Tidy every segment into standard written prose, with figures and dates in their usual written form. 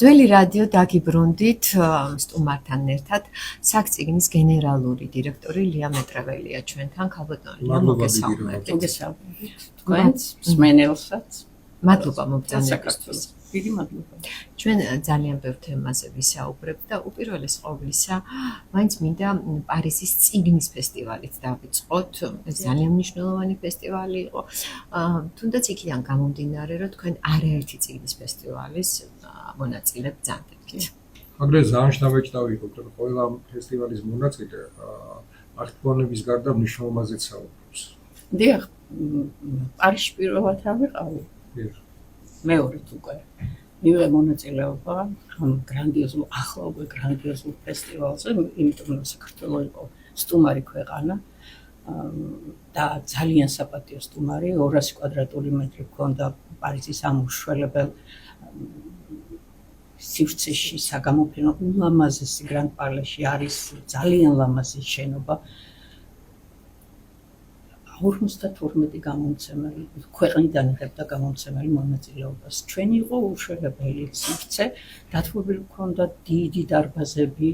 ძველი რადიო დაგიბრუნდით სტუმართან ერთად საქწიგნის გენერალური დირექტორი ლია მეტრეველია ჩვენთან ქალბატონი ლია მოგესალმებით. მოგესალმებით. თქვენს მსმენელსაც. მადლობა მობრძანებისთვის. დიდი მადლობა. ჩვენ ძალიან ბევრ თემაზე ვისაუბრებთ და უპირველეს ყოვლისა მაინც მინდა პარიზის წიგნის ფესტივალით დავიწყოთ. ეს ძალიან მნიშვნელოვანი ფესტივალი იყო. თუნდაც იქიდან გამომდინარე, რომ თქვენ არაერთი წიგნის ფესტივალის მონაწილე ბრძანდებთ. აგრეთვე ძალიან შთაბეჭდავი იყო, რომ ყველა ფესტივალის მონაწილე აქტუალების გარდა მნიშვნელობაზეც საუბრობს. დიახ, პარიზში პირველად ავიყავი. მეორედ უკვე მივიღე მონაწილეობა ამ გრანდიოზულ ახლა უკვე გრანდიოზულ ფესტივალზე, იმიტომ რომ საქართველოს იყო სტუმარი ქვეყანა და ძალიან საპატიო სტუმარი 200 კვადრატული მეტრი ჰქონდა პარიზის ამ უშველებელ სივრცეში საგამოფენო ულამაზესი გრან პალეში არის ძალიან ლამაზი შენობა 52 გამომცემელი ქვეყნიდან იღებდა გამომცემელი მონაწილეობას. ჩვენი იყო უშველებელი სივრცე, დათმობილი ჰქონდა დიდი დარბაზები,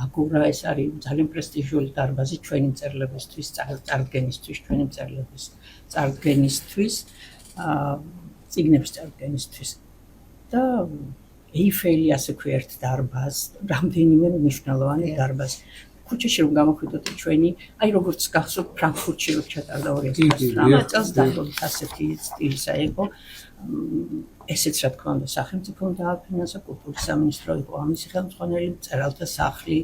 აგურა ეს არის ძალიან პრესტიჟული დარბაზი ჩვენი მწერლებისთვის, წარდგენისთვის, ჩვენი მწერლების წარდგენისთვის, წიგნების წარდგენისთვის და ეიფელი ასე ქვია ერთ დარბაზს, რამდენიმე მნიშვნელოვანი დარბაზი. ქუჩაში რომ გამოხვიდოთ ჩვენი, აი როგორც გახსოვთ ფრანკფურტში რო ჩატარდა 2019 წელს დაახლოებით ასეთი სტილისა იყო. ესეც რა თქმა უნდა სახელმწიფომ დააფინანსა, კულტურის სამინისტრო იყო ამისი ხელმძღვანელი, მწერალთა სახლი,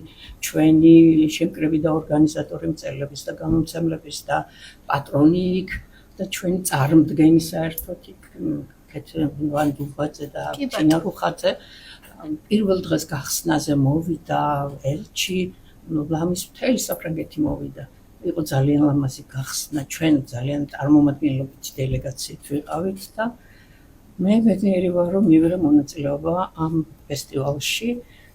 ჩვენი შემკრები და ორგანიზატორი მწერლების და გამომცემლების და პატრონი იქ და ჩვენი წარმდგენი საერთოდ იქ კეთილ დუბაძე და ჩინა რუხაძე პირველ დღეს გახსნაზე მოვიდა ელჩი ლამის მთელი საფრანგეთი მოვიდა. იყო ძალიან ლამაზი გახსნა, ჩვენ ძალიან წარმომადგენლობით დელეგაციით ვიყავით და მე ბედნიერი ვარ, რომ მივიღე მონაწილეობა ამ ფესტივალში.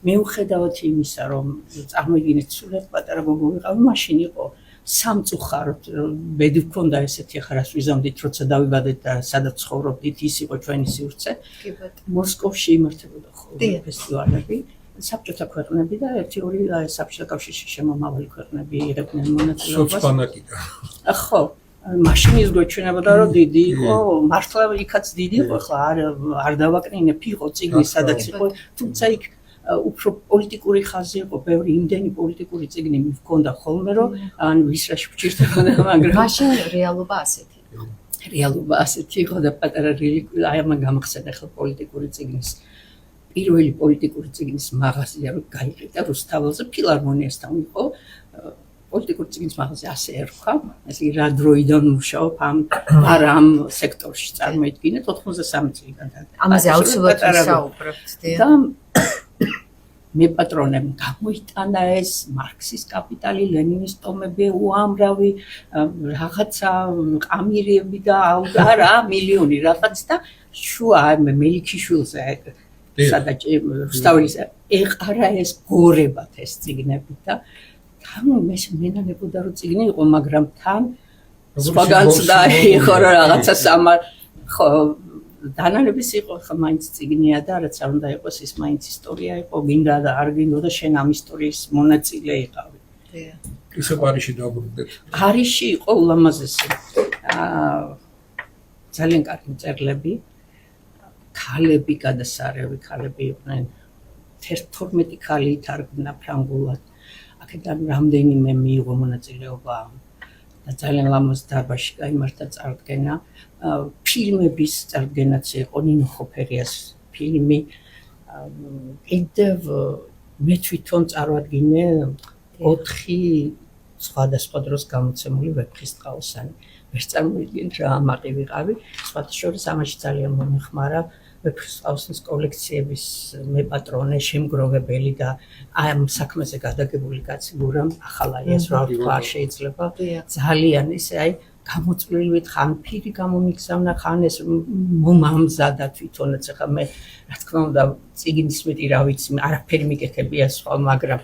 მიუხედავად იმისა, რომ წარმოიდგინეთ სულად პატარა გოგო ვიყავი, მაშინ იყო სამწუხაროდ ბედი ვქონდა ესეთი ახლა რას ვიზამდით, როცა დავიბადეთ და სადაც ცხოვრობდით, ის იყო ჩვენი სივრცე. მოსკოვში იმართებოდა ხოლმე ფესტივალები. საბჭოთა ქვეყნები და ერთი-ორი საბჭოთა კავშირში შემომავალი ქვეყნები იღებდნენ მონაწილეობას. სოცფანაკიკა. ხო, მაშინ ის გვეჩვენებოდა, რომ დიდი იყო, მართლა იქაც დიდი იყო, ხო, არ დავაკნინებ, იყო წიგნი, სადაც იყო, თუმცა იქ უფრო პოლიტიკური ხაზი იყო, ბევრი იმდენი პოლიტიკური წიგნი მქონდა ხოლმე, რომ ან ვის რაში გვჭირდებოდა, მაგრამ მაშინ რეალობა ასეთი იყო. რეალობა ასეთი იყო და პატარა რელიკვია, აი ამან გამახსენე ხო პოლიტიკური წიგნის პირველი პოლიტიკური წიგნის მაღაზია რო გაიყიდა რუსთაველზე ფილარმონიასთან იყო პოლიტიკური წიგნის მაღაზია ასე ერქვა ეს რა დროიდან მუშაობ ამ სექტორში წარმოიდგინეთ 93 წლიდან ამაზე აუცილებლად ვისაუბრებთ და მე პატრონემ გამოიტანა ეს მარქსის კაპიტალი ლენინის ტომები უამრავი რაღაცა ყამირები და არა მილიონი რაღაც და შუა მელიქიშვილზე სადაც რუსთაველის ეყარა ეს გორებად ეს წიგნები და თან მენანებოდა რომ წიგნი იყო მაგრამ თან სხვაგანცდა იყო რაღაცა ხო დანანების იყო ხო მაინც წიგნია და რაც არ უნდა იყოს ის მაინც ისტორია იყო გინდა და არ გინდოდა შენ ამ ისტორიის მონაწილე იყავი ისე პარიზში დაბრუნდეთ პარიზში იყო ულამაზესი ძალიან კარგი მწერლები ქალები გადასარევი ქალები იყვნენ 12 ქალი ითარგმნა ფრანგულად აქედან რამდენიმე მიიღო მონაწილეობა და ძალიან ლამაზ დარბაზში გაიმართა წარდგენა ფილმების წარდგენაც იყო ნინო ხოფერიას ფილმი კიდევ მე თვითონ წარვადგინე 4 სხვადასხვა დროს გამოცემული ვეფხის ტყაოსანი ვერ წარმოიდგინეთ რა ამაყი ვიყავი სხვათა შორის ამაში ძალიან მომეხმარა ვეფხის ტყაოსნის კოლექციების მეპატრონე შემგროვებელი და ამ საქმეზე გადაგებული კაცი გურამ ახალაიას რა ვთქვა არ შეიძლება ძალიან ისე აი გამოწვლილივით ხან ფირი გამომიგზავნა ხან ეს მომამზადა თვითონაც ახლა მე რა თქმა უნდა წიგნის მეტი რა ვიცი არაფერი მიკეთებია სხვა მაგრამ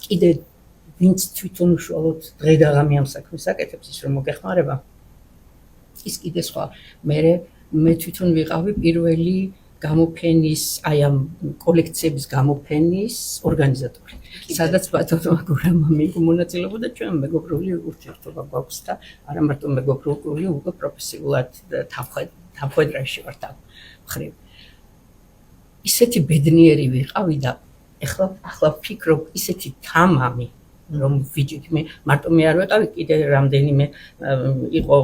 კიდე ვინც თვითონ უშუალოდ დღე და ღამე ამ საქმეს აკეთებს ის რომ მოგეხმარება ის კიდე სხვა მე თვითონ ვიყავი პირველი გამოფენის, აი ამ კოლექციების გამოფენის ორგანიზატორი. სადაც ბატონო აგურამმა მიიღო მონაწილეობა და ჩვენ მეგობრული ურთიერთობა გვაქვს და არა მარტო მეგობრული, უკვე პროფესიულად თავხედრაში ვართ ამ მხრივ. ისეთი ბედნიერი ვიყავი და ახლა ვფიქრობ, ისეთი თამამი, რომ ვიჯით მე მარტო მე არ ვიყავი, კიდე რამდენიმე იყო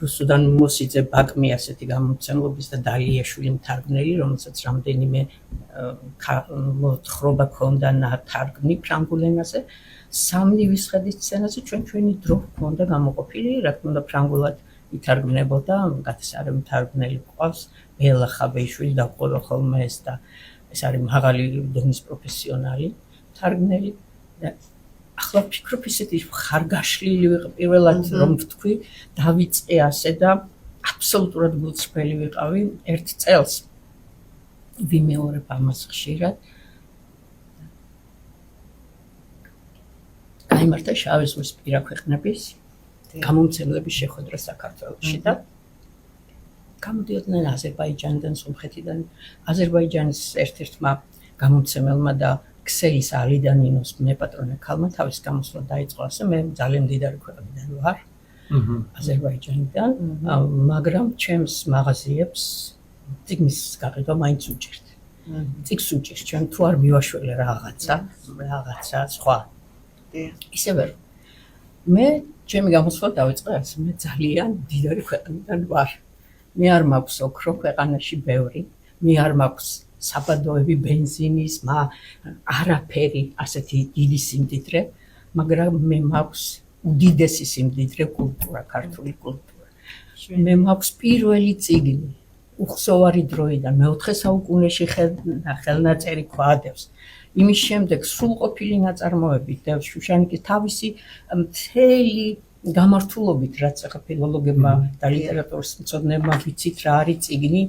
რუსუდან მოსიძე ბაკმი ასეთი გამომცემლობის და დალიაშვილი მთარგმნელი, რომელსაც რამდენიმე მოთხრობა ქონდა ნათარგმნი ფრანგულ ენაზე. სამნივის ხედის სცენაზე ჩვენი დრო ქონდა გამოყოფილი, რა თქმა უნდა ფრანგულად ითარგმნებოდა, გათესარე მთარგმნელი ყავს, ბელა ხაბეიშვილი და ყოლა ხოლმე ეს და ეს არის მაღალი დონის პროფესიონალი მთარგმნელი. ახლა ვფიქრობ ისეთი ხარგაშლილი ვიყავი პირველად რომ ვთქვი დავიწყე ასე და აბსოლუტურად გულწრფელი ვიყავი ერთ წელს ვიმეორებ ამას ხშირად გაიმართა შავი ზღვისპირა ქვეყნების გამომცემლების შეხვედრა საქართველოში და გამოდიოდნენ აზერბაიჯანიდან, სომხეთიდან. აზერბაიჯანის ერთ-ერთმა გამომცემელმა და ქსელის ალიდანინოს მეპატრონე ქალმა თავის გამოსვლა დაიწყო ასე მე ძალიან მდიდარი ქვეყნიდან ვარ აზერბაიჯანიდან მაგრამ ჩემს მაღაზიებს წიგნის გაყიდვა მაინც უჭირთ წიგს უჭირს ჩვენ თუ არ მივაშველე რაღაცა სხვა ისევე მე ჩემი გამოსვლა დავიწყე ასე მე ძალიან მდიდარი ქვეყნიდან ვარ მე არ მაქვს ოქრო ქვეყანაში ბევრი მე არ მაქვს საბადოები ბენზინის არაფერი ასეთი დიდი სიმდიდრე მაგრამ მე მაქვს უდიდესი სიმდიდრე კულტურა ქართული კულტურა მე მაქვს პირველი წიგნი უხსოვარი დროიდან მე-4 საუკუნეში ხელნაწერი ქვადებს იმის შემდეგ სრულყოფილი ნაწარმოები და შუშანიკის თავისი მთელი გამართულობით რაც ახლა ფილოლოგებმა და ლიტერატურის მცოდნეებმა ვიცით რა არის წიგნი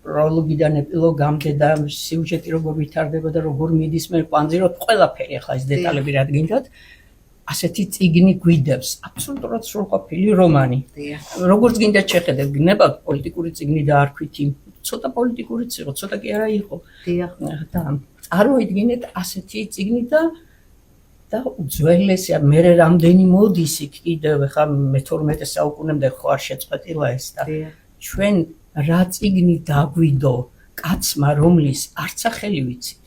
პროლოგიდან ეპილოგამდე და სიუჟეტი როგორ ვითარდება და როგორ მიდის მე კვანძილობ ყველაფერი ახლა ეს დეტალები რა გინდათ ასეთი წიგნი გვიდევს აბსოლუტურად სრულყოფილი რომანი როგორც გინდა შეხედეთ გნებავთ პოლიტიკური წიგნი და არქვით იმ ცოტა პოლიტიკურიც იყო ცოტა კი არა იყო და წარმოიდგინეთ ასეთი წიგნი და უძველესია მე რამდენი მოდის იქ კიდევ ხა მე-12 საუკუნემდე ხო არ შეწყვეტილა ეს და ჩვენ რა წიგნი დაგვიდო კაცმა რომლის არც ახელი ვიცით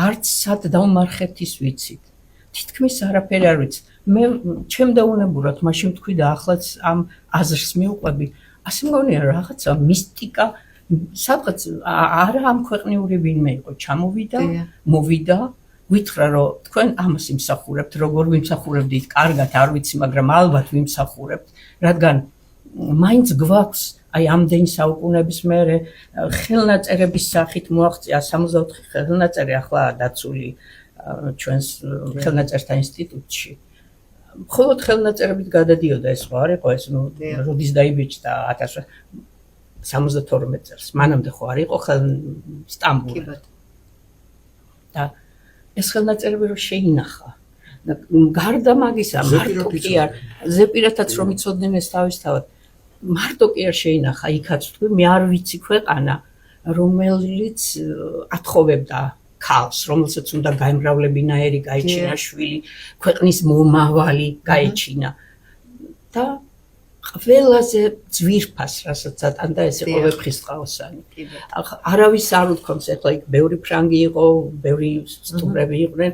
არც სად დავმარხეთ ის ვიცით თითქმის არაფერი არ ვიცით მე ჩემ დაუნებურად მაშინ თქვი და ახლაც ამ აზრს მივყვები ასე მგონია რაღაცა მისტიკა სადღაც არა ამ ქვეყნიური ვინმე იყო ჩამოვიდა მოვიდა ვითხრა რომ თქვენ ამას იმსახურებთ როგორ ვიმსახურებდით კარგად არ ვიცი მაგრამ ალბათ ვიმსახურებთ რადგან მაინც გვაქვს აი ამდენი საუკუნეების მერე ხელნაწერების სახით მოაღწია 64 ხელნაწერი ახლა დაცული ჩვენს ხელნაწერთა ინსტიტუტში მხოლოდ ხელნაწერებით გადადიოდა ეს ხო არ იყო ეს როდის დაიბეჭდა 1972 წელს მანამდე ხო არ იყო სტამბოლი და ეს ხელნაწერები რო შეინახა გარდა მაგისა მარტო კი არ ზეპირათაც რომ იცოდნენ ეს თავისთავად მარტო კი არ შეინახა იქაც თქვი მე არ ვიცი ქვეყანა რომელიც ათხოვებდა ქალს რომელსაც უნდა გაემრავლებინაერი გაიჩინა შვილი ქვეყნის მომავალი გაიჩინა და ყველაზე ძვირფას რასაც ატანდა ეს იყო ვეფხისტყაოსანი არავის არ უთქვამს ახლა იქ ბევრი ფრანგი იყო ბევრი სტუმრები იყვნენ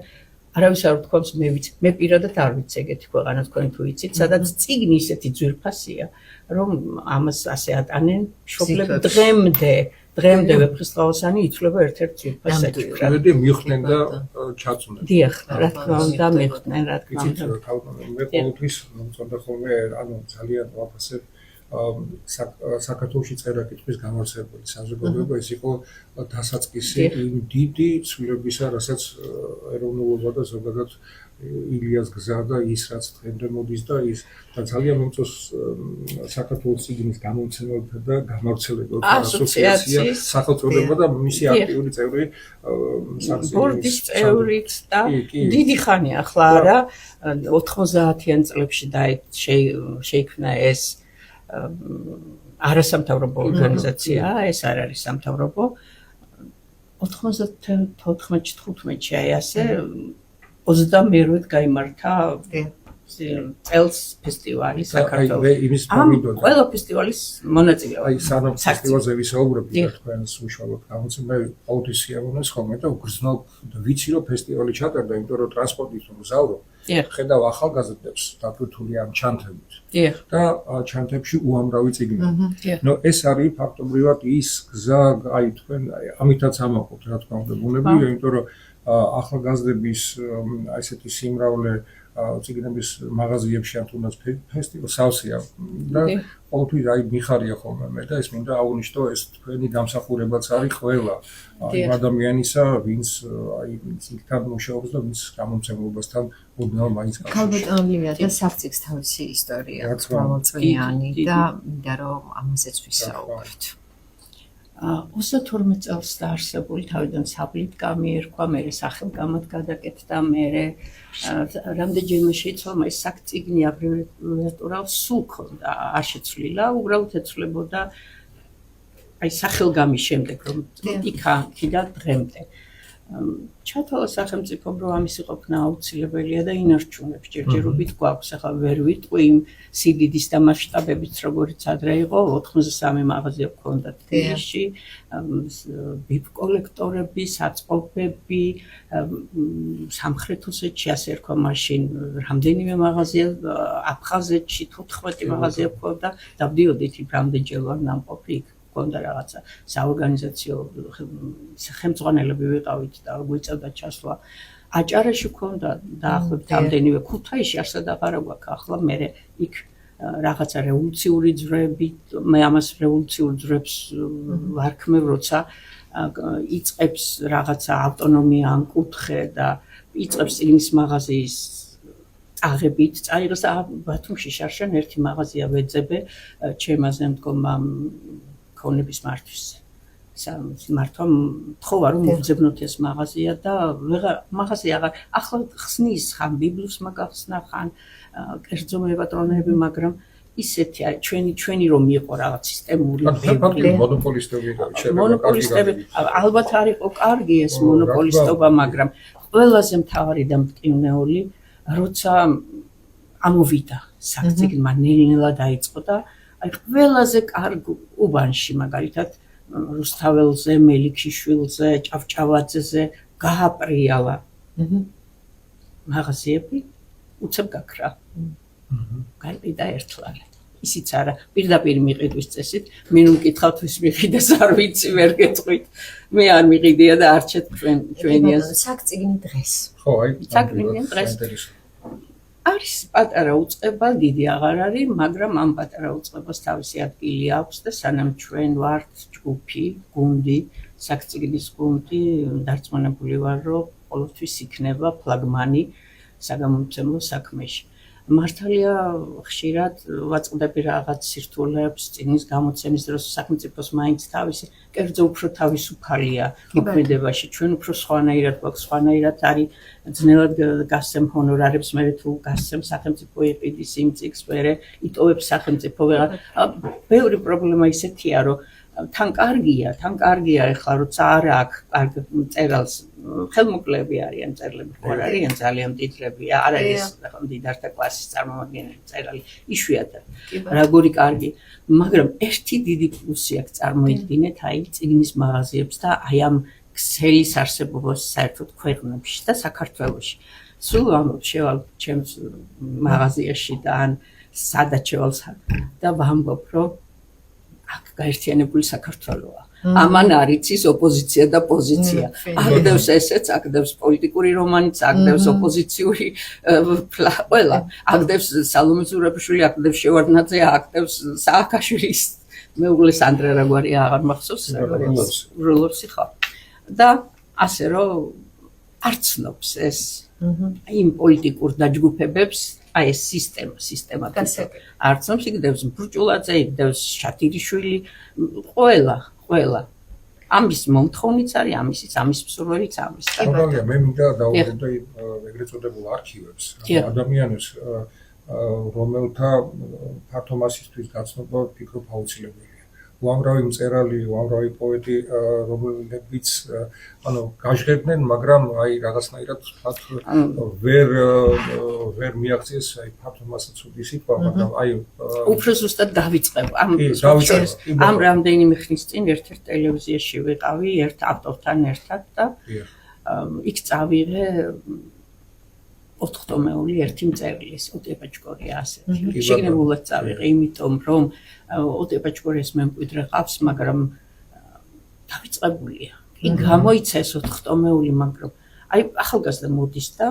არავის არ უთქვამს მე ვიცი მე პირადად არ ვიცი ეგეთი ქვეყანა თქვენ თუ იცით სადაც წიგნი ისეთი ძვირფასია რომ ამას ასე ატანენ მშობლები დღემდე ვეფხისტყაოსანი ითვლება ერთ-ერთ ძვირფასად და მიხდნენ და ჩაწუნდნენ დიახ რა თქმა უნდა მიხდნენ რა თქმა უნდა მე ყოველთვის მომწონდა ხოლმე ანუ ძალიან ვაფასებ საქართველოში წერა კითხვის გამარცებული საზოგადოება ეს იყო დასაწყისი იმ დიდი ცვლილებისა რასაც ეროვნულობა და ზოგადად ილიას გზა და ის რაც დღემდე მოდის და ის და ძალიან მომწონს საქართველოს წიგნის გამომცემელთა და გამავრცელებელთა ასოციაცია სახელწოდება და მისი აქტიური წევრი ბორდის წევრიც და დიდი ხანია ახლა არა 90-იან წლებში შეიქმნა ეს არასამთავრობო ორგანიზაციაა, ეს არ არის სამთავრობო. 94-15-ში აი ასე 22-ად გაიმართა წელს ფესტივალი საქართველოს. ყველა ფესტივალის მონაწილეობა. აი სანამ ფესტივალზე ვისაუბრებთ და თქვენ უშუალოდ გამოცემა ყოველთვის სიამოვნებს ხოლმე და უგრძნობ და ვიცი რომ ფესტივალი ჩატარდა, იმიტომ რომ ტრანსპორტით მგზავრო. ხედავ ახალგაზრდებს დაფრთხილი ამ ჩანთებით. და ჩანთებში უამრავი წიგნი. ნუ ეს არის ფაქტობრივად ის გზა, აი თქვენ ამითაც ამაყობთ რა თქმა უნდა ბუნებრივია, იმიტომ რომ ახალგაზრდების ესეთი სიმრავლე წიგნების მაღაზიებში ან თუნდაც ფესტივალ სავსეა და ყოველთვის აი მიხარია ხოლმე მე და ეს მინდა აღვნიშნო ეს თქვენი დამსახურებაც არის ყველა იმ ადამიანისა ვინც აი წიგნთან მუშაობს და ვინც გამომცემლობასთან ოდნავ მაინც გასულში. ქალბატონია და საფციგს თავისი ისტორია აქვს მრავალწლიანი და მინდა რომ ამაზეც ვისაუბროთ. 32 წელს დაარსებული თავიდან საბლით გამიერქვა, მერე სახელგამოდ გადაკეთდა, მერე რამდენჯერმე შეიცვალა ეს საკწიგნი აბრევიატურა სულ ქონდა არ შეცვლილა, უბრალოდ ეცვლებოდა აი სახელგამის შემდეგ რომ იქიდან დღემდე. ჩათვალა სახელმწიფომ რომ ამისი ყოფნა აუცილებელია და ინარჩუნებს ჯერჯერობით გვაქვს, ახლა ვერ ვიტყვი იმ სიდიდის და მასშტაბებით როგორიც ადრე იყო 83 მაღაზია ჰქონდა თბილისში, ბიბ კოლექტორები, საწყობები, სამხრეთ ოსეთში ასე ერქვა მაშინ რამდენიმე მაღაზია, აფხაზეთში 14 მაღაზია ჰქონდა და ვდიოდით იქ რამდენჯერ ვარ ნამყოფი იქ. Კონდა რაღაცა საორგანიზაციო ხელმძღვანელები ვიყავით და გვიწევდა ჩასვლა. აჭარაში ქონდა დაახლოებით რამდენიმე ქუთაისში არსად აღარა გვაქვს ახლა მე იქ რაღაცა რევოლუციური ძვრები მე ამას რევოლუციურ ძვრებს ვარქმევ როცა იწყებს რაღაცა ავტონომია ან კუთხე და იწყებს წიგნის მაღაზიის აღებით წაიღეს ბათუმში შარშან ერთი მაღაზია ვეძებე ჩემაზე მდგომა ქონების მართვის მართვა თხოვა რომ მოვძებნოთ ეს მაღაზია და მაღაზია აღარ ახლა ხსნის ხან ბიბლოს მაგახსნა ხან კერძო მეპატრონეები მაგრამ ისეთი ჩვენი რომ იყო რაღაც სისტემური მონოპოლისტები ალბათ არ იყო კარგი ეს მონოპოლისტობა მაგრამ ყველაზე მთავარი და მტკივნეული როცა ამოვიდა საკწიგნმა ნელ-ნელა დაიწყო და აი ყველაზე კარგ უბანში მაგალითად რუსთაველზე, მელიქიშვილზე, ჭავჭავაძეზე გააპრიალა. მაღაზიები უცებ გაქრა. გაიყიდა ერთლარი. ისიც არა, პირდაპირ მიყიდვის წესით, მე მკითხავთ ვის მიყიდეს არ ვიცი, ვერ გეტყვით. მე არ მიყიდია და არჩეთ ჩვენია საკწიგნი დღეს. ხო, აი, საკწიგნი დღეს. არის პატარა უწყება, დიდი აღარ არის, მაგრამ ამ პატარა უწყებას თავისი ადგილი აქვს და სანამ ჩვენ ვართ ჯგუფი, გუნდი, საკწიგნის გუნდი, დარწმუნებული ვარ, რომ ყოველთვის იქნება ფლაგმანი საგამომცემლო საქმეში. მართალია ხშირად ვაწყდები რაღაც სირთულეებს წიგნის გამოცემის დროს სახელმწიფოს მაინც თავისი კერძო უფრო თავისუფალია მოქმედებაში ჩვენ უფრო სხვანაირად გვაქვს სხვანაირად არის ძნელად გასცემ ჰონორარებს მე თუ გასცემ სახელმწიფო ეპიდის იმ წიგნს მე იტოვებს სახელმწიფო ვეღარ ბევრი პრობლემა ისეთია რომ თან კარგია ეხლა როცა არ აქვს კარგ წერალს ხელმოკლეები არიან წერლები არ არიან ძალიან მდიდრები არ არის მდიდართა კლასის წარმომადგენელი წერალი იშვიათად როგორი კარგი მაგრამ ერთი დიდი პლუსი აქვს წარმოიდგინეთ აი წიგნის მაღაზიებს და აი ამ ქსელის არსებობას საერთოდ ქვეყნებში და საქართველოში სულ ამბობ შევალ ჩემს მაღაზიაში და ან სადაც შევალ და ვამბობ რომ აქ გაერთიანებული საქართველოა. ამან არის ის ოპოზიცია და პოზიცია. აგდევს ესეც, აგდევს პოლიტიკური რომანიც, აგდევს ოპოზიციური ყველა. აგდევს სალომე ზურაბიშვილი, აგდევს შევარდნაძე, აგდევს სააკაშვილის მეუღლეს ანდრე რაგვარი აღარ მახსოვს, რულოვსი ხო. და ასე რომ არცნობს ეს იმ პოლიტიკურ დაჯგუფებებს აი ეს სისტემა არცნობს იგდევს ბრჭულაძე იგდევს შათირიშვილი ყველა ამის მომთხოვნიც არის ამისიც ამის მსურველიც ამის მე მინდა დავუბრუნდე ეგრეთ წოდებულ არქივებს ადამიანებს რომელთა ფართო მასისთვის გაცნობა ვფიქრობ აუცილებელია. უამრავი მწერალი, უამრავი პოეტი, რომლებიც გაჟღერდნენ, მაგრამ აი რაღაცნაირად ვთქვათ, ვერ მიაღწიეს აი ფართო მასაცუდი სიტყვა, მაგრამ აი უფრო ზუსტად დავიწყებ. ამ რამდენიმე ხნის წინ ერთ-ერთ ტელევიზიაში ვიყავი ერთ ავტორთან ერთად და იქ წავიღე 4-ტომეული ერთი მწერლის ოტეპაჩკორია ასეთი. შეგნებულად წავიღე, იმიტომ რომ ოტეპაჩკორიას მემკვიდრე ყავს, მაგრამ დავიწყებულია. იქ გამოიცა ეს 4-ტომეული, მაგრამ აი ახალგაზრდა მოდის და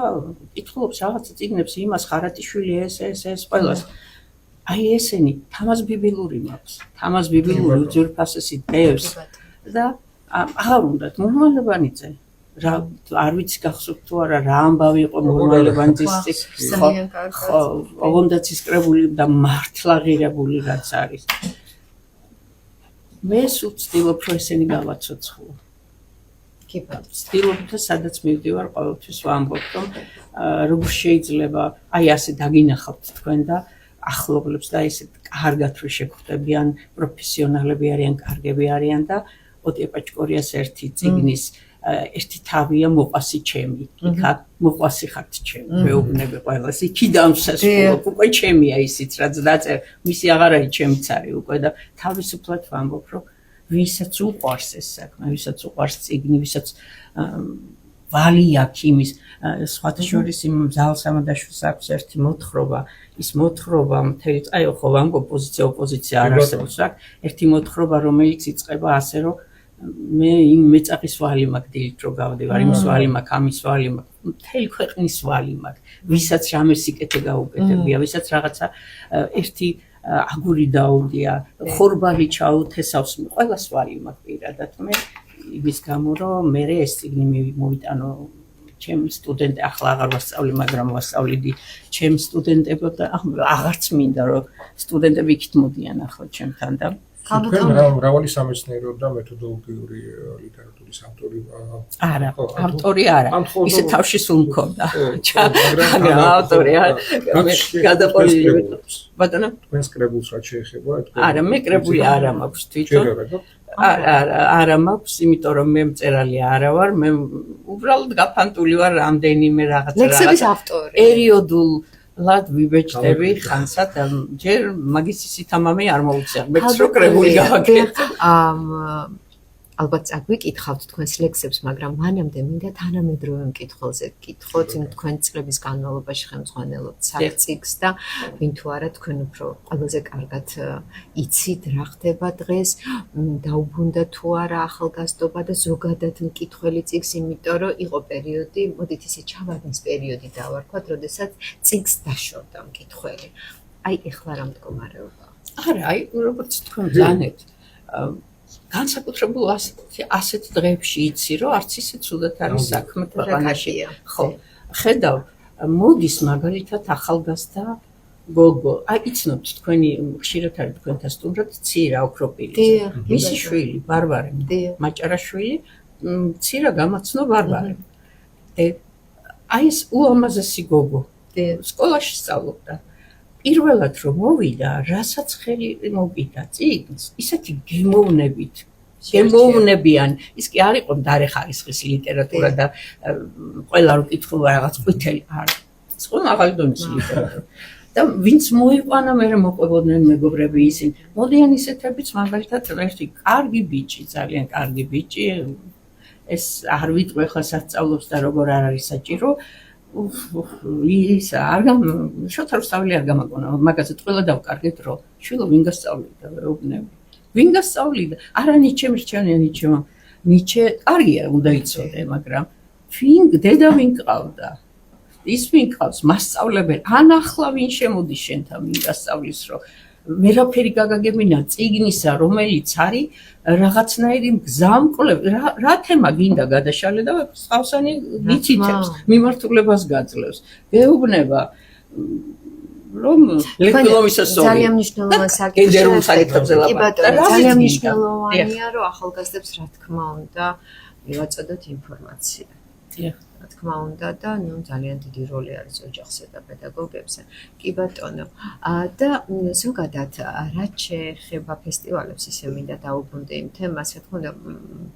კითხულობს რაღაცა წიგნებს იმას ხარატიშვილი ეს ყველას. აი ესენი თამაზ ბიბილური მაქვს. თამაზ ბიბილური უძვირფასესი დევს და აღარ უნდათ მომალებანიძე. არ ვიცი გახსოვთ თუ არა რა ამბავი იყო მომალებანიძის ხო ოღონდაც ის კრებული და მართლა ღირებული რაც არის. მე სულ ვცდილობ რომ ესენი გავაცოცხლო. ვცდილობ და სადაც მივდივარ ყოველთვის ვამბობ რომ როგორ შეიძლება აი ასე დაგინახავთ თქვენ და ახლობლებს და ესე კარგად რომ შეგხვდებიან პროფესიონალები არიან, კარგები არიან და ოტეპაჩკორიას ერთი წიგნის ერთი თავია მოყვასი ჩემი. იქა მოყვასი ხართ ჩემი. მეუბნები ყველას. იქიდან ვსასრულობ. უკვე ჩემია ისიც რაც დაწერ. მისი აღარ არის ჩემიც არის უკვე და თავისუფლად ვამბობ რომ ვისაც უყვარს ეს საქმე, ვისაც უყვარს წიგნი, ვისაც ვალი აქვს იმის სხვათა შორის იმ ზალ სამადაშვილს აქვს ერთი მოთხრობა. ის მოთხრობა მთელი აი ხო ვამბობ პოზიცია ოპოზიცია არ არსებობს აქ. ერთი მოთხრობა რომელიც იწყება ასე რომ მე იმ მეწახის ვალი მაქვს დილით რო გავდივარ, იმის ვალი მაქვს, ამის ვალი მაქვს, მთელი ქვეყნის ვალი მაქვს, ვისაც რამე სიკეთე გაუკეთებია, ვისაც რაღაცა ერთი აგური დაუდია, ხორბალი ჩაუთესავს, ყველას ვალი მაქვს პირადად. მე იმის გამო რომ მე ეს წიგნი მოვიტანო ჩემი სტუდენტი ახლა აღარ ვასწავლი, მაგრამ ვასწავლიდი ჩემ სტუდენტებთან და აღარც მინდა რომ სტუდენტები იქით მოდიან ახლა ჩემთან და თქვენ მრავალი სამეცნიერო და მეთოდოლოგიური ლიტერატურის ავტორი არა, ავტორი არა. ისე თავში სულ მქონდა. მაგრამ ავტორი გადაყოლილი. ბატონო, თქვენს კრებულს რაც შეეხება, არა, მე კრებული არა მაქვს თვითონ. არა მაქვს, იმიტომ რომ მე მწერალი არა ვარ, მე უბრალოდ გაფანტული ვარ რამდენიმე რაღაცა. ლექსების ავტორი. პერიოდულ ლად ვიბეჭდები ხანსად ჯერ მაგისტრის სითამამე არ მოუწია მეც რო კრებული გავაკეთე ალბათ წაგვიკითხავთ თქვენს ლექსებს, მაგრამ მანამდე მინდა თანამედროვე მკითხველზე გკითხოთ, იმ თქვენ წლების განმავლობაში ხელმძღვანელობთ წიგნს და ვინ თუ არა თქვენ უფრო ყველაზე კარგად იცით რა ხდება დღეს, დაუბრუნდა თუ არა ახალგაზრდობა და ზოგადად მკითხველი წიგნს, იმიტომ რომ იყო პერიოდი, მოდით ისე ჩავარდნის პერიოდი დავარქვათ, როდესაც წიგნს დაშორდა მკითხველი. აი ეხლა რა მდგომარეობაა? არა, აი როგორც თქვენ ბლანეთ განსაკუთრებულ ასეთ დღეებში იცი, რომ არც ისე ცუდად არის საქმე ქვეყანაში. ხო, ხედავ, მოდის მაგალითად ახალგაზრდა გოგო. აი იცნობთ თქვენი ხშირად არის თქვენთან სტუმრად ცირა ოქროპირიძე. მისი შვილი, ბარბარე, მაჭარაშვილი, ცირა გამაცნო ბარბარე. აი ეს ულამაზესი გოგო. სკოლაში სწავლობდა. პირველად რომ მოვიდა, რასაც ხელი მოკიდა წიგნს, ისეთი გემოვნებიან. ის კი არ იყო მდარე ხარისხის ლიტერატურა და ყველა რო კითხულობა რაღაც ყვითელი არ. ის იყო მაღალი დონის ლიტერატურა. და ვინც მოიყვანა მე მოყვებოდნენ მეგობრები ისინი. მოდიან ისეთებიც მაგალითად ერთი კარგი ბიჭი, ძალიან კარგი ბიჭი. ეს არ ვიტყვი ხა სასწავლობს და როგორ არ არის საჭირო. ის შოთა რუსთაველი არ გამაგონა, მაგაზე ყველა დავკარგეთ რომ შვილო ვინ გასწავლიდა ვეუბნები. ვინ გასწავლიდა? არა ნიჩე მირჩენია ნიჩე კარგია უნდა იცოდე, მაგრამ დედა ვინ ყავდა? ის ვინ ყავს? მასწავლებელი. ან ახლა ვინ შემოდის შენთან ვინ გასწავლის რომ ვერაფერი გაგაგებინა წიგნისა, რომელიც არის რაღაცნაირი მგზამკვლევი, რა თემა გინდა გადაშალე და სწავსანი გიცითებს, მიმართულებას გაძლევს. გეუბნება რომ ლექტორმისასწორი ძალიან მნიშვნელოვანი საკითხია. ძალიან მნიშვნელოვანია რომ ახალგაზრდებს რა თქმა უნდა მივაწოდოთ ინფორმაცია. რა თქმა უნდა და ძალიან დიდი როლი არის ოჯახზე და პედაგოგებზე. კი ბატონო. და ზოგადად რაც შეეხება ფესტივალებს, ისე მინდა დაუბრუნდე იმ თემას, რა თქმა უნდა,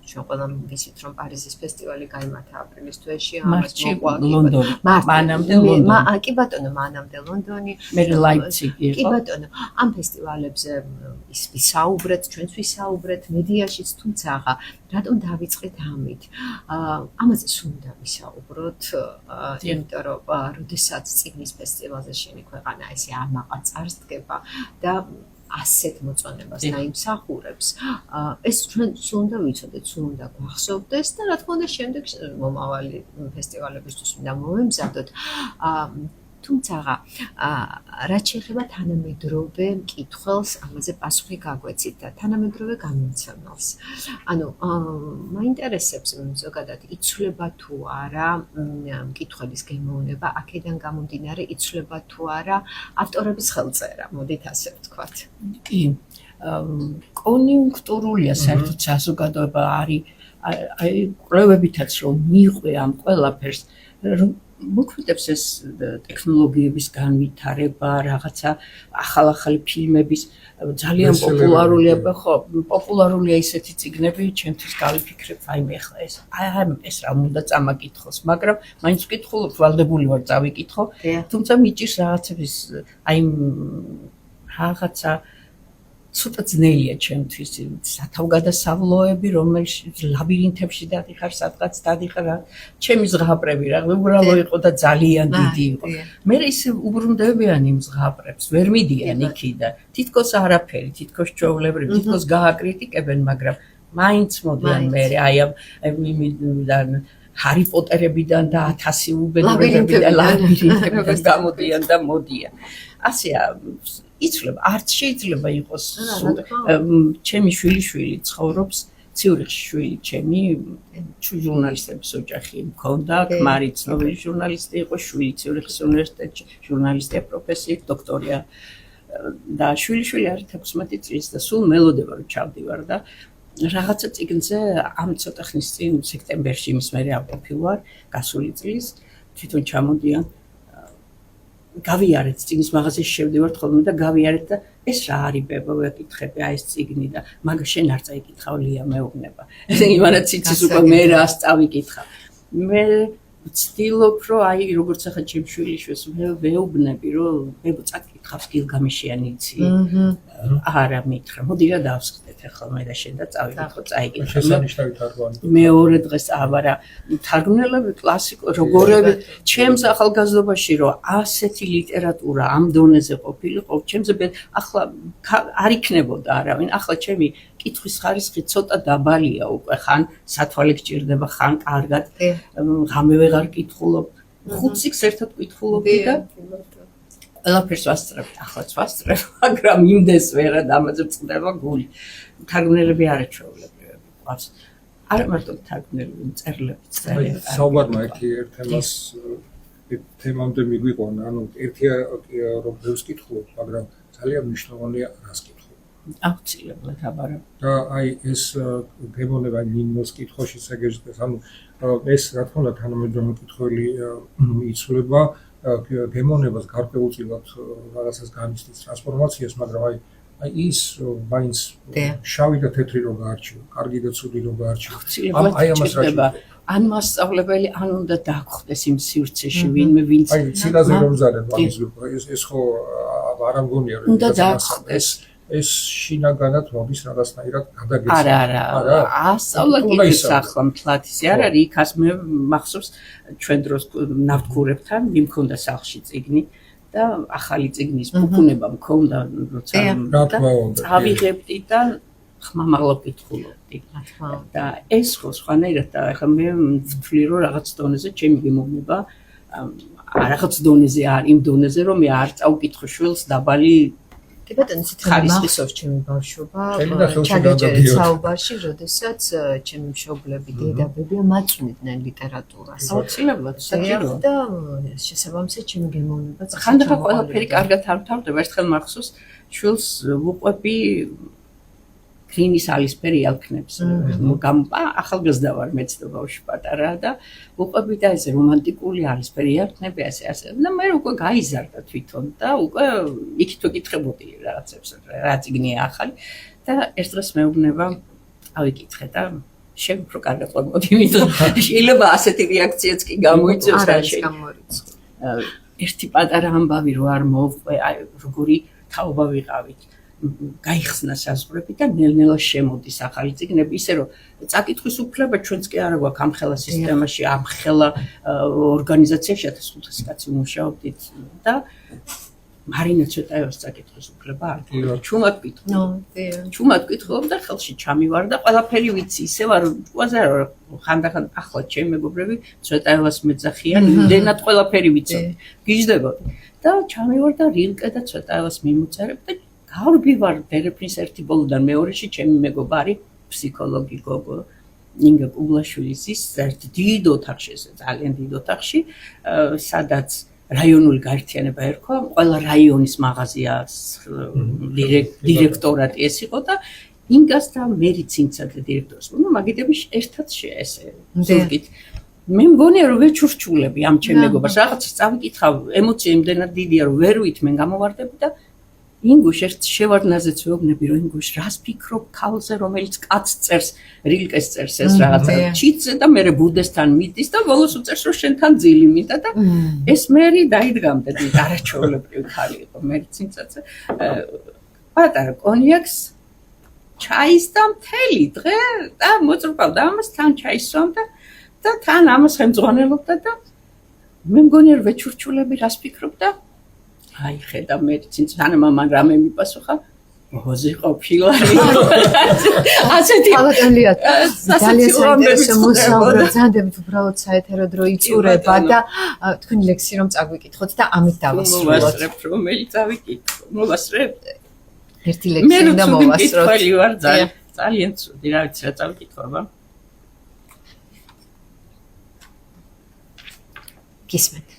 ჩვენ ყველამ ვიცით, რომ პარიზის ფესტივალი გაიმართა აპრილის თვეში, ამას მოყვა ლონდონი. მანამდე ლონდონი. კი ბატონო, მანამდე ლონდონი. მე ლაიფციგი იყო. კი ბატონო, ამ ფესტივალებზე ის ვისაუბრეთ, ჩვენც ვისაუბრეთ მედიაშიც, თუმცა რატომ დავიწყეთ ამით? ამაზე სულ უნდა ვისაუბროთ, იმიტომ რომ როდესაც წიგნის ფესტივალზე შენი ქვეყანა ესე ამაყა წარსდგება და ასეთ მოწონებას დაიმსახურებს, ეს ჩვენ სულ უნდა ვიცოდეთ, სულ უნდა გვახსოვდეს და რა თქმა უნდა შემდეგ მომავალი ფესტივალებისთვის უნდა მოვემზადოთ. თუმცა რაც შეეხება თანამედროვე მკითხველს, ამაზე პასუხი გაგვეცით და თანამედროვე გამომცემელს. ანუ მაინტერესებს ზოგადად იცვლება თუ არა მკითხველის გემოვნება, აქედან გამომდინარე იცვლება თუ არა ავტორების ხელწერა, მოდით ასე ვთქვათ. კი. კონიუნქტურულია საერთოდ საზოგადოება არის აი კვლევებითაც რომ მიყვე ამ ყველაფერს მოქმედებს ეს ტექნოლოგიების განვითარება, რაღაცა ახალ-ახალი ფილმების ძალიან პოპულარულია, ხო, პოპულარულია ისეთი წიგნები, ჩემთვის გავიფიქრებ, აი მე ხა ეს რა უნდა წამაკითხოს, მაგრამ მაინც ვკითხულობ, ვალდებული ვარ წავიკითხო, თუმცა მიჭირს რაღაცების აი რაღაცა ცოტა ძნელია ჩემთვის სათავგადასავლოები, რომელშიც ლაბირინთებში დადიხარ, სადღაც დადიხარ, ჩემი ზღაპრები რა, უბრალო იყო და ძალიან დიდი იყო. მე ისე უბრუნდებიან იმ ზღაპრებს, ვერ მიდიან იქიდან. თითქოს არაფერი, თითქოს ჩვეულებრივი, თითქოს გააკრიტიკებენ, მაგრამ მაინც მოდიან მე აი ამ ჰარი პოტერებიდან და 1000 უბედურებიდან ლაბირინთებიდან გამოდიან და მოდიან. ასეა იცვლება, არც შეიძლება იყოს ჩემი შვილიშვილი ცხოვრობს ციურიხში, შვილი ჩემი ჟურნალისტების ოჯახი მქონდა, ქმარი ცნობილი ჟურნალისტი იყო, შვილი ციურიხის უნივერსიტეტში ჟურნალისტია პროფესიით, დოქტორია და შვილიშვილი არის 16 წლის და სულ მელოდება რომ ჩავდივარ და რაღაცა წიგნზე ამ ცოტა ხნის წინ სექტემბერში იმის მერე ავყოფილ ვარ, გასული წლის თვითონ ჩამოდიან გავიარეთ წიგნის მაღაზიაში შევდივართ ხოლმე და გავიარეთ და ეს რა არის ბებო ვეკითხები აი ეს წიგნი და მაგ შენ არ წაიკითხავ ლია მეუბნება იმანაც იცის უკვე მე რას წავიკითხავ მე ვცდილობ რომ აი როგორც ახლა ჩემ შვილიშვილს ვეუბნები რომ ბებო წაკითხავს გილგამეშიანი იცი არა მითხრა მოდი რა დავსხდეთ ახლა მე და შენ და წავიკითხო წაიკითხე მეორე დღეს აბარა თარგმნელები კლასიკო როგორები ჩემს ახალგაზრდობაში რომ ასეთი ლიტერატურა ამ დონეზე ყოფილიყო ჩემზე ახლა არ იქნებოდა არავინ ახლა ჩემი კითხვის ხარისხი ცოტა დაბალია უკვე ხან სათვალე გჭირდება ხან კარგად ღამე ვეღარ კითხულობ 5 წიგნს ერთად კითხულობდი და ყველაფერს ვასწრებთ ახლაც ვასწრებ მაგრამ იმდეს ვერა და ამაზე წყდება გული თარგმნელები არაჩვეულებრივები ყავს არა მარტო თარგმნელები მწერლებიც საუბარმა ერთ თემას თემამდე მიგვიყვანა ანუ ერთია რომ ბევრს კითხულობ მაგრამ ძალიან მნიშვნელოვანია რას კითხულობ აუცილებლად აბარა და აი ეს გემოვნება ნინოს კითხვაშიც ეგეჟდეს ანუ ეს რა თქმა უნდა თანამედროვე მკითხველი იცვლება გემოვნებას გარკვეულწილად რაღაცას განიცდის ტრანსფორმაციას მაგრამ აი ის მაინც შავი და თეთრი რო გაარჩიო კარგი და ცუდი რო გაარჩიო აი ამას რა ან მასწავლებელი ან უნდა დაგხვდეს იმ სივრცეში ვინმე ვინც აი ცილაზე რომ ზარდ ეს ხო არ ამგონია რომ უნდა დაგხვდეს ეს შინაგანად მოდის რაღაცნაირად გადაგეცემა. არა. ასწავლა კიდეც ახლა მთლათისი არ არის, იქაც მე მახსოვს ჩვენ დროს ნავთქურებთან მიმქონდა სახლში წიგნი და ახალი წიგნის ფუფუნება მქონდა, როცა ავიღებდი და ხმამაღლა ვკითხულობდი. და ეს ხო სხვანაირად და ახლა მე ვთვლი რომ რაღაც დონეზე ჩემი გემოვნება რაღაც დონეზე არ იმ დონეზე რომ მე არ წავკითხო შვილს დაბალი კი ბატონო, ისეთ მახსოვს ჩემი ბავშვობა, ჩაგეჭერეთ საუბარში, როდესაც ჩემი მშობლები, დედაბები მაწვდიდნენ ლიტერატურას. აუცილებლად, საჭიროა. და შესაბამისად ჩემი გემოვნებაც ხანდახან ყველაფერი კარგად არ მთავრდება, ერთხელ მახსოვს შვილს ვუყვები გრინის ალისფერი ალქნებს. ახალგაზრდა ვარ, მეც და ბავშვი პატარაა და უყვები და ეს რომანტიკული ალისფერი ალქნები ასე. და მე უკვე გაიზარდა თვითონ და უკვე იქით ვეკითხებოდი რაღაცებს, რა წიგნია ახალი და ერთ დღეს მეუბნება ავიკითხე და შენ უფრო კარგად ყვებოდი, იმიტომ შეიძლება ასეთი რეაქციაც კი გამოიწვევს და ერთი პატარა ამბავი რო არ მოვყვე, აი როგორი თაობა ვიყავით. გაიხსნა საზღვრები და ნელ-ნელა შემოდის ახალი წიგნები, ისე რომ წაკითხვის უფლება ჩვენც კი არა გვაქვს ამ ხელა სისტემაში, ამ ხელა ორგანიზაციაში 1500 კაცი მუშაობდით და მარინა ცოტაევას წაკითხვის უფლება არ გვაქვს. ჩუმად ვკითხულობ და ხელში ჩამივარ და ყველაფერი ვიცი, ისე ვარ უაზარ ხანდახან ახლა ჩემი მეგობრები ცოტაევას მეძახიან, იმდენად ყველაფერი ვიცოდი. გიждდებოდი და ჩამივარ და რილკე და ცოტაევას მიმოწერებ და გავრბივარ დერეფნის ერთი ბოლოდან მეორეში ჩემი მეგობარი ფსიქოლოგი გოგო ინგა კუბლაშვილის ის ერთ დიდ ოთახში, ძალიან დიდ ოთახში, სადაც რაიონული გაერთიანება ერქვა, ყველა რაიონის მაღაზიას დირექტორატი ეს იყო და ინგას და მერიცინცა და დირექტორს. ნუ მაგიდები ერთად ესე ზურგით. მე მგონია რომ ვეჩურჩულები ამ ჩემ მეგობარს, რაღაც წავიკითხავ, ემოცია იმდენად დიდია რომ ვერ ვითმენ გამოვარდები და ინგუშ ერთ შევარდნაზეც ვეუბნები რომ ინგუშ რას ფიქრობ ქალზე რომელიც კაცს წერს რილკეს წერს ეს რაღაცა ჩიტზე და მე ბუდესთან მიდის და ბოლოს უწერს რომ შენთან ძილი მინდა და ეს მერი დაიდგამდა და არაჩვეულებრივი ხალი იყო მერიცინცაცე პატარა კონიაკს ჩაის და მთელი დღე და მოწრფავდა ამას თან ჩაისვამდა და თან ამას ხელმძღვანელობდა და მე მგონია რომ ვეჩურჩულები რას ფიქრობ და აი ხედა მედიცინს ან მამან რამე მიპასუხა მოძი ყოფილარი ასეთი ალბათია ძალიან საინტერესო მოსაუბრე ძანდებით უბრალოდ საეთერო დრო იწურება და თქვენი ლექსი რომ წაგვიკითხოთ და ამით დავასრულოთ მოვასწრებ რომელი წავიკითხო მოვასწრებ ერთი ლექსი უნდა მოვასწროთ მე ვარ ძალიან ცუდი რა ვიცი რა წავიკითხო აბა გისმენთ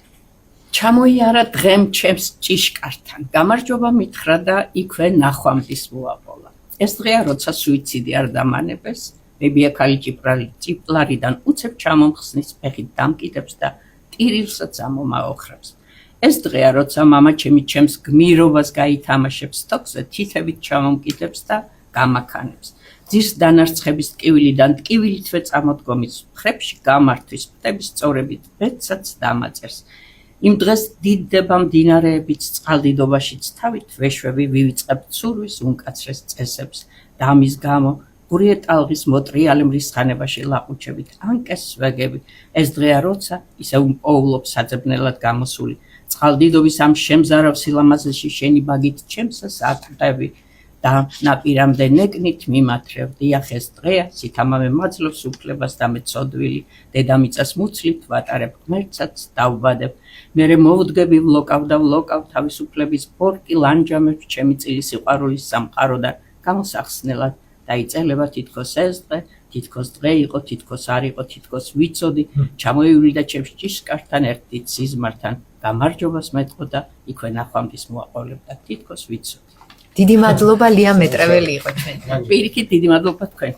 ჩამოიარა დღემ ჩემს ჭიშკართან. გამარჯობა მითხრა და იქვე ნახვამდის მოაყოლა. ეს დღეა, როცა სუიციდი არ დამანებეს, ბებია ქალი ჭიპლარიდან უცებ ჩამომხსნის ფეხით დამკიდებს და ტირილსაც ამომაოხრებს. ეს დღეა, როცა მამა ჩემი ჩემს გმირობას გაითამაშებს თოქზე, თითებით ჩამომკიდებს და გამაქანებს. ძირს დანარცხების ტკივილიდან ტკივილითვე წამოდგომის მხრებში გამართვის ფტების სწორებით ბედსაც დამაწერს. იმ დღეს დიდდება მდინარეებიც წყალდიდობაშიც თავით ვეშვები ვივიწყებთ ცურვის უმკაცრეს წესებს და ამის გამო გურიე ტალღის მოტრიალე მრისხანებაში ლაყუჩებით ანკეს ვეგები ეს დღეა როცა ისე უმპოულობ საძებნელად გამოსული წყალდიდობის ამ შემზარავ სილამაზეში შენი ბაგით ჩემსას ატყები და ნაპირამდე ნეკნით მიმათრევ დიახ ეს დღეა სითამამე მაძლობს უფლებას და მეწოდვილი დედამიწას მუცლით ვატარებ ღმერთსაც დავბადებ მერე მოვდგები ვლოკავ თავისუფლების ბორკი ლანჯამებს ჩემი წილი სიყვარულის სამყაროდან გამოსახსნელად დაიწელება თითქოს ეს დღე თითქოს დღე იყო თითქოს არ იყო თითქოს ვიცოდი ჩამოივლიდა ჩემს ჭიშკართან ერთი სიზმართან გამარჯობას მეტყო და იქვე ნახვამდის მოაყოლებდა თითქოს ვიცოდი დიდი მადლობა ლია მეტრეველი იყო ჩვენ პირიქით დიდი მადლობა თქვენ